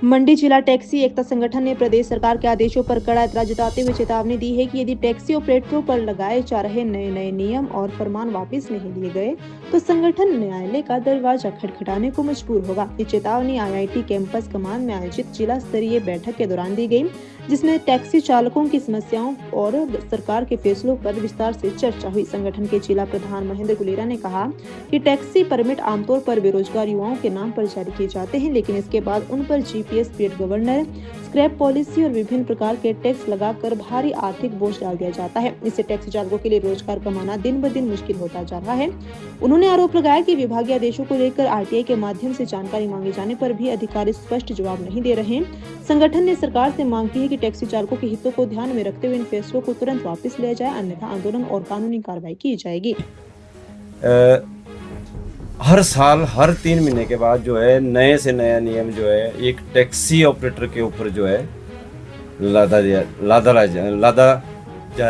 मंडी जिला टैक्सी एकता संगठन ने प्रदेश सरकार के आदेशों पर कड़ा ऐतराज जताते हुए चेतावनी दी है कि यदि टैक्सी ऑपरेटरों पर लगाए जा रहे नए नियम और फरमान वापस नहीं लिए गए तो संगठन न्यायालय का दरवाजा खटखटाने को मजबूर होगा। ये चेतावनी IIT कैंपस कमान में आयोजित जिला स्तरीय बैठक के दौरान दी गई, जिसमें टैक्सी चालकों की समस्याओं और सरकार के फैसलों पर विस्तार से चर्चा हुई। संगठन के जिला प्रधान महेंद्र गुलेरा ने कहा कि टैक्सी परमिट आमतौर पर बेरोजगार युवाओं के नाम पर जारी किए जाते हैं, लेकिन इसके बाद उन पर GPS, paid governor, scrap policy और विभिन्न प्रकार के टैक्स लगाकर भारी आर्थिक बोझ डाल दिया जाता है। इससे टैक्सी चालकों के लिए रोजगार कमाना दिन ब दिन मुश्किल होता जा रहा है। उन्होंने आरोप लगाया कि विभागीय आदेशों को लेकर RTI के माध्यम से जानकारी मांगे जाने पर भी अधिकारी स्पष्ट जवाब नहीं दे रहे हैं। संगठन ने सरकार से मांग की है कि टैक्सी चालकों के हितों को ध्यान में रखते हुए इन फैसलों को तुरंत वापस लिया जाए, अन्यथा आंदोलन और कानूनी कार्रवाई की जाएगी। हर साल हर 3 महीने के बाद जो है नए से नया नियम जो है एक टैक्सी ऑपरेटर के ऊपर जो है लादा जा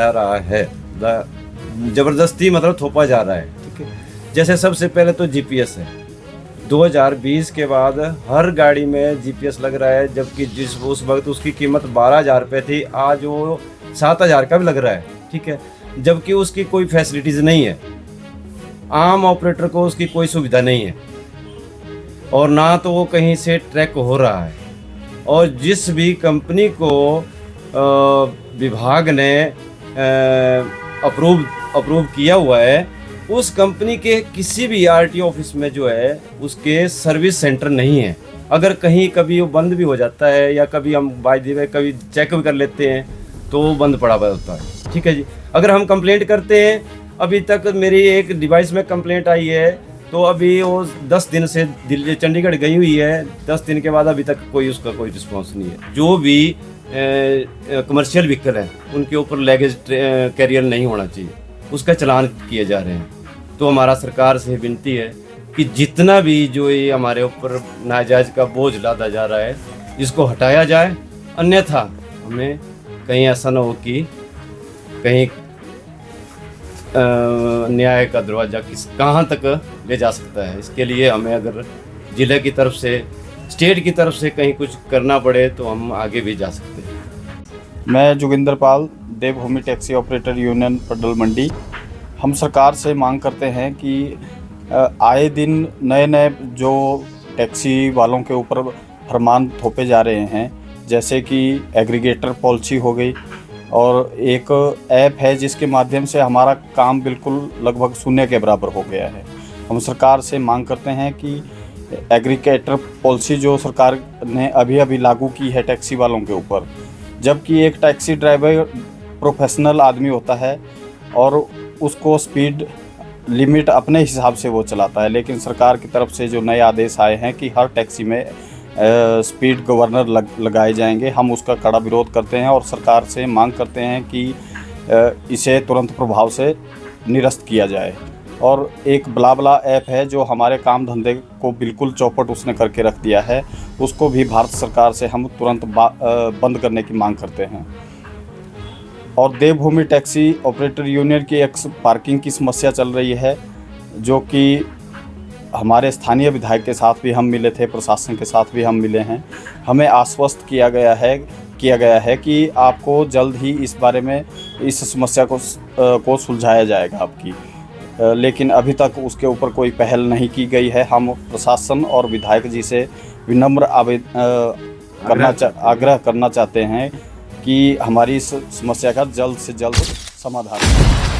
रहा है, ज़बरदस्ती मतलब थोपा जा रहा है। ठीक है, जैसे सबसे पहले तो GPS है। 2020 के बाद हर गाड़ी में GPS लग रहा है, जबकि उस वक्त उसकी कीमत 12,000 रुपये थी, आज वो 7,000 का भी लग रहा है। ठीक है, जबकि उसकी कोई फैसिलिटीज़ नहीं है, आम ऑपरेटर को उसकी कोई सुविधा नहीं है और ना तो वो कहीं से ट्रैक हो रहा है। और जिस भी कंपनी को विभाग ने अप्रूव किया हुआ है, उस कंपनी के किसी भी RTO ऑफिस में जो है उसके सर्विस सेंटर नहीं है। अगर कहीं कभी वो बंद भी हो जाता है या कभी हम बाय द वे कभी चेक भी कर लेते हैं तो वो बंद पड़ा हुआ होता है। ठीक है जी, अगर हम कंप्लेंट करते हैं, अभी तक मेरी एक डिवाइस में कंप्लेंट आई है तो अभी वो 10 दिन से दिल्ली चंडीगढ़ गई हुई है, 10 दिन के बाद अभी तक उसका कोई रिस्पॉन्स नहीं है। जो भी कमर्शियल व्हीकल है उनके ऊपर लगेज कैरियर नहीं होना चाहिए, उसका चलान किए जा रहे हैं। तो हमारा सरकार से विनती है कि जितना भी जो ये हमारे ऊपर नाजायज़ का बोझ लादा जा रहा है इसको हटाया जाए, अन्यथा हमें कहीं ऐसा ना हो कि कहीं न्याय का दरवाज़ा कहाँ तक ले जा सकता है। इसके लिए हमें अगर ज़िले की तरफ से, स्टेट की तरफ से कहीं कुछ करना पड़े तो हम आगे भी जा सकते हैं। मैं जोगिंदर पाल, देवभूमि टैक्सी ऑपरेटर यूनियन पडल मंडी। हम सरकार से मांग करते हैं कि आए दिन नए जो टैक्सी वालों के ऊपर फरमान थोपे जा रहे हैं, जैसे कि एग्रीगेटर पॉलिसी हो गई और एक ऐप है जिसके माध्यम से हमारा काम बिल्कुल लगभग शून्य के बराबर हो गया है। हम सरकार से मांग करते हैं कि एग्रीगेटर पॉलिसी जो सरकार ने अभी लागू की है टैक्सी वालों के ऊपर, जबकि एक टैक्सी ड्राइवर प्रोफेशनल आदमी होता है और उसको स्पीड लिमिट अपने हिसाब से वो चलाता है, लेकिन सरकार की तरफ से जो नए आदेश आए हैं कि हर टैक्सी में स्पीड गवर्नर लगाए जाएंगे, हम उसका कड़ा विरोध करते हैं और सरकार से मांग करते हैं कि इसे तुरंत प्रभाव से निरस्त किया जाए। और एक ब्लाब्ला ऐप है जो हमारे काम धंधे को बिल्कुल चौपट उसने करके रख दिया है, उसको भी भारत सरकार से हम तुरंत बंद करने की मांग करते हैं। और देवभूमि टैक्सी ऑपरेटर यूनियन की एक पार्किंग की समस्या चल रही है, जो कि हमारे स्थानीय विधायक के साथ भी हम मिले थे, प्रशासन के साथ भी हम मिले हैं। हमें आश्वस्त किया गया है कि आपको जल्द ही इस बारे में इस समस्या को सुलझाया जाएगा आपकी, लेकिन अभी तक उसके ऊपर कोई पहल नहीं की गई है। हम प्रशासन और विधायक जी से विनम्र आग्रह करना चाहते हैं कि हमारी इस समस्या का जल्द से जल्द समाधान हो।